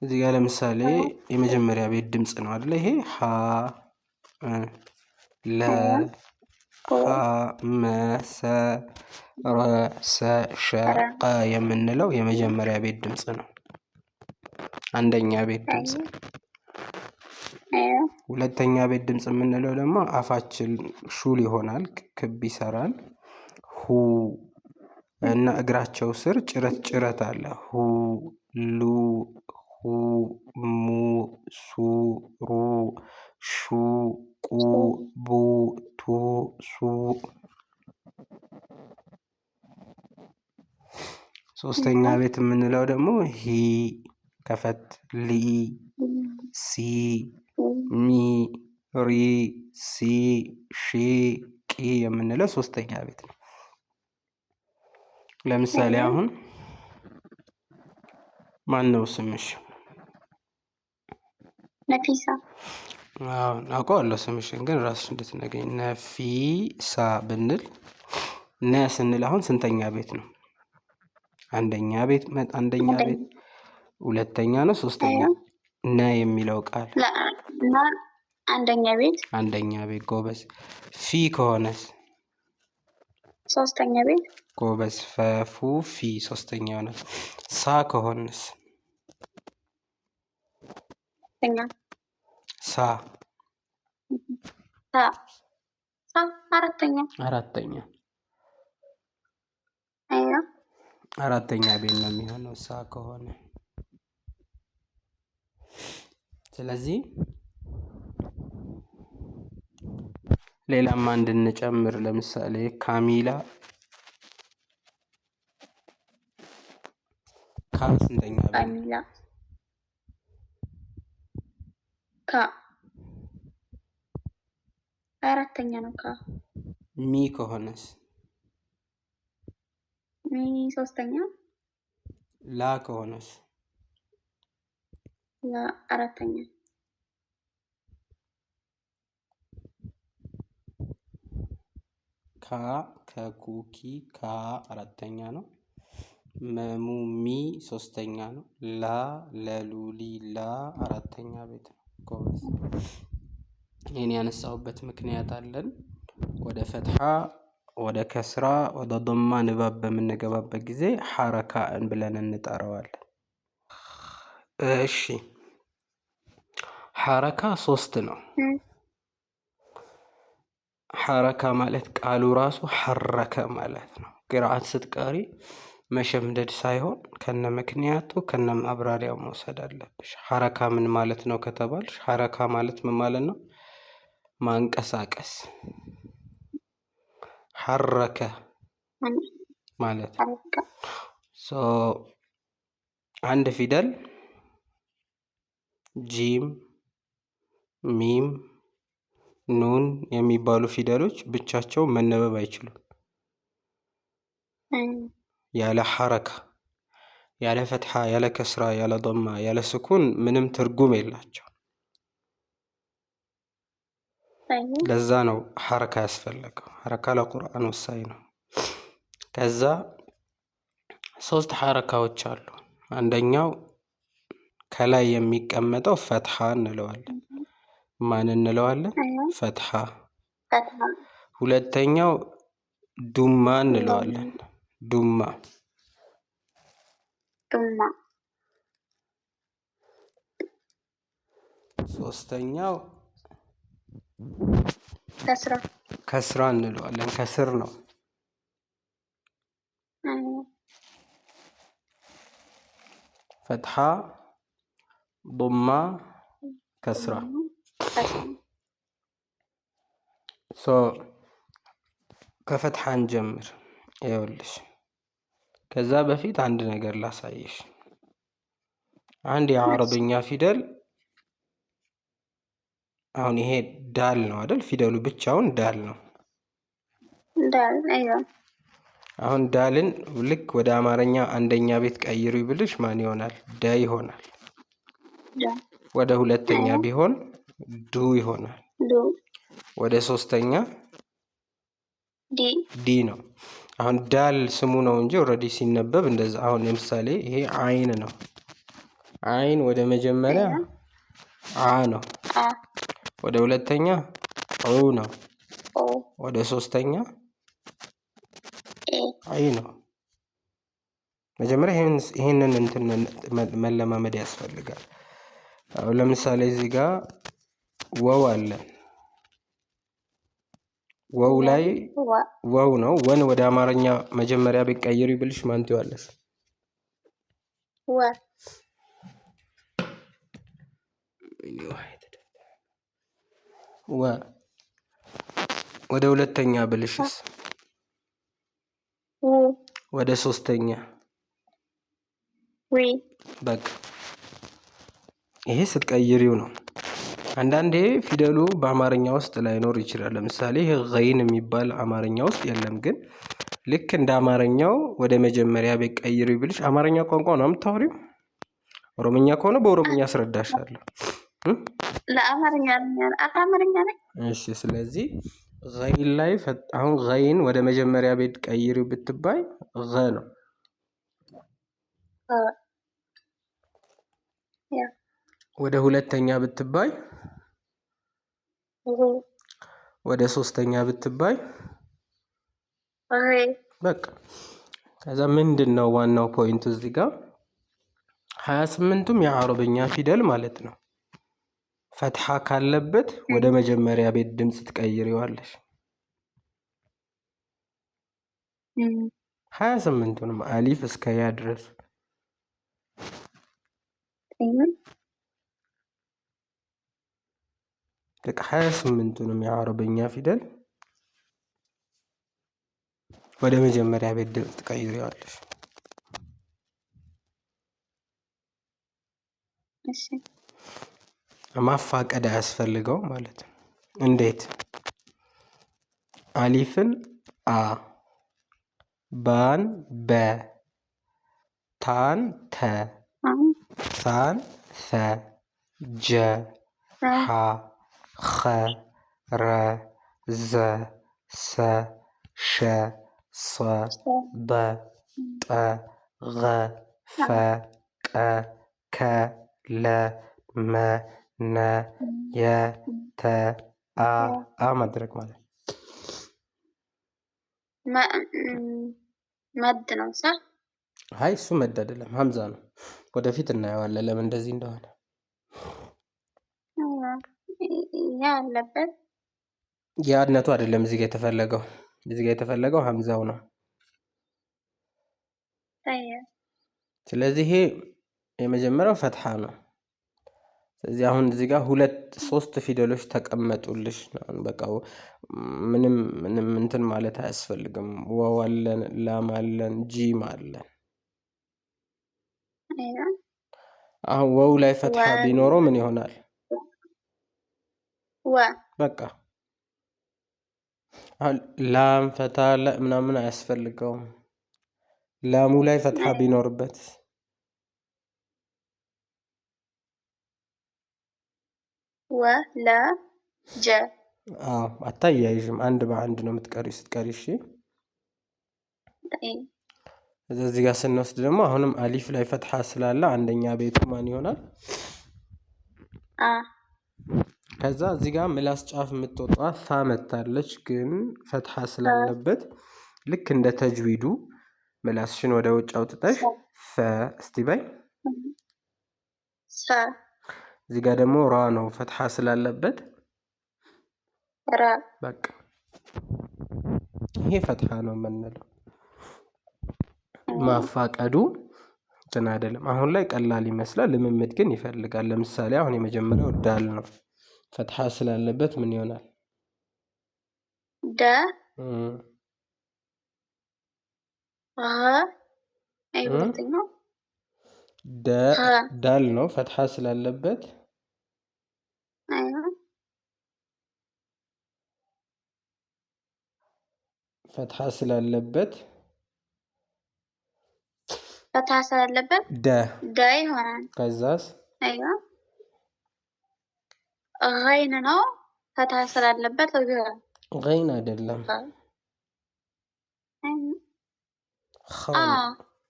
እዚህ ጋር ለምሳሌ የመጀመሪያ ቤት ድምጽ ነው አይደል? ይሄ ሀ ለ ሀ መ ሰ ረ ሰ ሸ ቀ የምንለው የመጀመሪያ ቤት ድምጽ ነው። አንደኛ ቤት ድምጽ። ሁለተኛ ቤት ድምጽ የምንለው ደግሞ አፋችን ሹል ይሆናል፣ ክብ ይሰራል። ሁ እና እግራቸው ስር ጭረት አለ። ሁ ሉ ሁ ሙ ሱ ሩ ሹ ቁ ቡ ቱ ሱ። ሶስተኛ ቤት የምንለው ደግሞ ሂ ከፈት ሊ ሲ ሚ ሪ ሲ ሺ ቂ የምንለው ሶስተኛ ቤት ነው። ለምሳሌ አሁን ማን ነው ስምሽ? ነፊሳ። አውቀዋለሁ ስምሽን፣ ግን ራስሽ እንድትነግሪኝ። ነፊሳ ብንል ነ ስንል አሁን ስንተኛ ቤት ነው? አንደኛ ቤት፣ ሁለተኛ ነው፣ ሶስተኛ? ነ የሚለው ቃል አንደኛ ቤት። አንደኛ ቤት። ጎበዝ። ፊ ከሆነስ? ሶስተኛ ቤት። ጎበዝ። ፈፉ ፊ ሶስተኛ ሆነ። ሳ ከሆነስ? ሳ አራተኛ። አራተኛ ቤት ነው የሚሆነው ሳ ከሆነ። ስለዚህ ሌላም አንድ እንጨምር። ለምሳሌ ካሚላ። ካ ስንተኛ ቤት? ካሚላ ካ አራተኛ ነው። ካ ሚ ከሆነስ? ሚ ሶስተኛ። ላ ከሆነስ? ላ አራተኛ። ካ ከኩኪ ካ አራተኛ ነው። መሙ ሚ ሶስተኛ ነው። ላ ለሉሊ ላ አራተኛ ቤት ነው። ጎበዝ። ይህን ያነሳሁበት ምክንያት አለን። ወደ ፈትሐ፣ ወደ ከስራ፣ ወደ ዶማ ንባብ በምንገባበት ጊዜ ሐረካን ብለን እንጠራዋለን። እሺ፣ ሐረካ 3 ነው። ሐረካ ማለት ቃሉ ራሱ ሐረከ ማለት ነው። ቅርአት ስትቀሪ መሸምደድ ሳይሆን ከነ ምክንያቱ ከነ ማብራሪያው መውሰድ አለብሽ። ሐረካ ምን ማለት ነው ከተባልሽ፣ ሐረካ ማለት ምን ማለት ነው? ማንቀሳቀስ። ሐረከ ማለት አንድ ፊደል ጂም፣ ሚም፣ ኑን የሚባሉ ፊደሎች ብቻቸው መነበብ አይችሉም። ያለ ሐረካ፣ ያለ ፈትሐ፣ ያለ ከስራ፣ ያለ ዶማ፣ ያለ ስኩን ምንም ትርጉም የላቸው። ለዛ ነው ሐረካ ያስፈለገው። ሐረካ ለቁርአን ወሳኝ ነው። ከዛ 3 ሐረካዎች አሉ። አንደኛው ከላይ የሚቀመጠው ፈትሐ እንለዋለን። ማን እንለዋለን? ፈትሐ። ሁለተኛው ዱማ እንለዋለን። ዱማ። ሶስተኛው ከስራ እንለዋለን። ከስር ነው። ፈትሐ፣ ዱማ፣ ከስራ። ከፈትሐ እንጀምር። ይኸውልሽ፣ ከዛ በፊት አንድ ነገር ላሳይሽ። አንድ የአረብኛ ፊደል አሁን ይሄ ዳል ነው አይደል? ፊደሉ ብቻውን ዳል ነው። አሁን ዳልን ልክ ወደ አማርኛ አንደኛ ቤት ቀይሩ ብልሽ ማን ይሆናል? ደ ይሆናል። ወደ ሁለተኛ ቢሆን ዱ ይሆናል። ወደ ሶስተኛ ዲ ነው። አሁን ዳል ስሙ ነው እንጂ ኦልሬዲ ሲነበብ እንደዛ። አሁን ለምሳሌ ይሄ አይን ነው። አይን ወደ መጀመሪያ أيوة አ ነው። ወደ ሁለተኛ ኡ ነው። ወደ ሶስተኛ አይ ነው። መጀመሪያ ይሄንን እንትን መለማመድ ያስፈልጋል። አሁን ለምሳሌ እዚህ ጋር ወው አለ። ወው ላይ ወው ነው። ወን ወደ አማርኛ መጀመሪያ ቢቀይሩ ብልሽ ማን ትይዋለሽ? ወደ ሁለተኛ ብልሽስ? ወደ ሶስተኛ በቃ ይሄ ስትቀይሪው ነው። አንዳንዴ ፊደሉ በአማርኛ ውስጥ ላይኖር ይችላል። ለምሳሌ ይሄ ገይን የሚባል አማርኛ ውስጥ የለም። ግን ልክ እንደ አማርኛው ወደ መጀመሪያ ቢቀይሪው ብልሽ አማርኛ ቋንቋ ነው የምታወሪው? ኦሮምኛ ከሆነ በኦሮምኛ አስረዳሻለሁ። ለአማርኛ ነኝ። እሺ ስለዚህ ገይን ላይ አሁን ገይን ወደ መጀመሪያ ቤት ቀይሪው ብትባይ ገ ነው። ወደ ሁለተኛ ብትባይ ወደ ሶስተኛ ብትባይ በቃ ከዛ ምንድነው ዋናው ፖይንት እዚህ ጋር 28ቱም የአረብኛ ፊደል ማለት ነው። ፈትሐ ካለበት ወደ መጀመሪያ ቤት ድምጽ ትቀይሪዋለሽ። 28ቱንም አሊፍ እስከ ያ ድረስ በቃ 28ቱንም የአረብኛ ፊደል ወደ መጀመሪያ ቤት ድምጽ ትቀይሪዋለሽ። እሺ ማፋቀድ አያስፈልገው ማለት ነው። እንዴት? አሊፍን አ፣ ባን በ፣ ታን ተ፣ ሳን ሰ፣ ጀ፣ ሐ፣ ኸ፣ ረ፣ ዘ፣ ሰ፣ ሸ፣ ሶ፣ በ፣ ጠ፣ ገ፣ ፈ፣ ቀ፣ ከ፣ ለ፣ መ፣ ነ፣ የ፣ ተ፣ አ ማድረግ ማለት መድ ነው ሳ? አይ እሱ መድ አይደለም፣ ሀምዛ ነው። ወደፊት እናየዋለን ለምን እንደዚህ እንደሆነ። ያለበት ያነቱ አይደለም እዚህ ጋር የተፈለገው። እዚህ ጋር የተፈለገው ሀምዛው ነው። ስለዚህ ይሄ የመጀመሪያው ፈትሐ ነው። ስለዚህ አሁን እዚህ ጋር ሶስት ፊደሎች ተቀመጡልሽ። በቃ ምንም እንትን ማለት አያስፈልግም። ዋው አለን፣ ላም አለን፣ ጂም አለን። አሁን ዋው ላይ ፈትሐ ቢኖረው ምን ይሆናል? በቃ ላም ፈታ ምናምን አያስፈልገውም። ላሙ ላይ ፈትሐ ቢኖርበት ወለ ጀ አታያይዥም። አንድ በአንድ ነው የምትቀሪ ስትቀሪ። እሺ እዚህ ጋር ስንወስድ ደግሞ አሁንም አሊፍ ላይ ፈትሐ ስላለ አንደኛ ቤቱ ማን ይሆናል? ከዛ እዚህ ጋር ምላስ ጫፍ የምትወጣ ፋ መታለች። ግን ፈትሐ ስላለበት ልክ እንደ ተጅዊዱ ምላስሽን ወደ ውጭ አውጥተሽ ፈ እስቲ በይ። እዚህ ጋር ደግሞ ራ ነው ፈትሐ ስላለበት ራ። በቃ ይሄ ፈትሐ ነው የምንለው። ማፋቀዱ እንትን አይደለም። አሁን ላይ ቀላል ይመስላል፣ ልምምድ ግን ይፈልጋል። ለምሳሌ አሁን የመጀመሪያው ዳል ነው ፈትሐ ስላለበት ምን ይሆናል? ደ ዳል ነው ፈትሐ ስላለበት ደ ይሆናል። ከዛስ ገይን ነው ፈትሐ ስላለበት ገይን አይደለም፣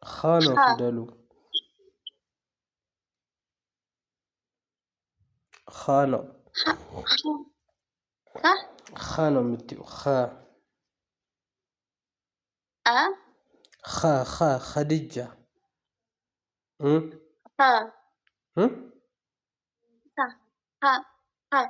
ኸ ነው ፊደሉ። خانو صح خانو متيو خديجة ها هم صح ها ها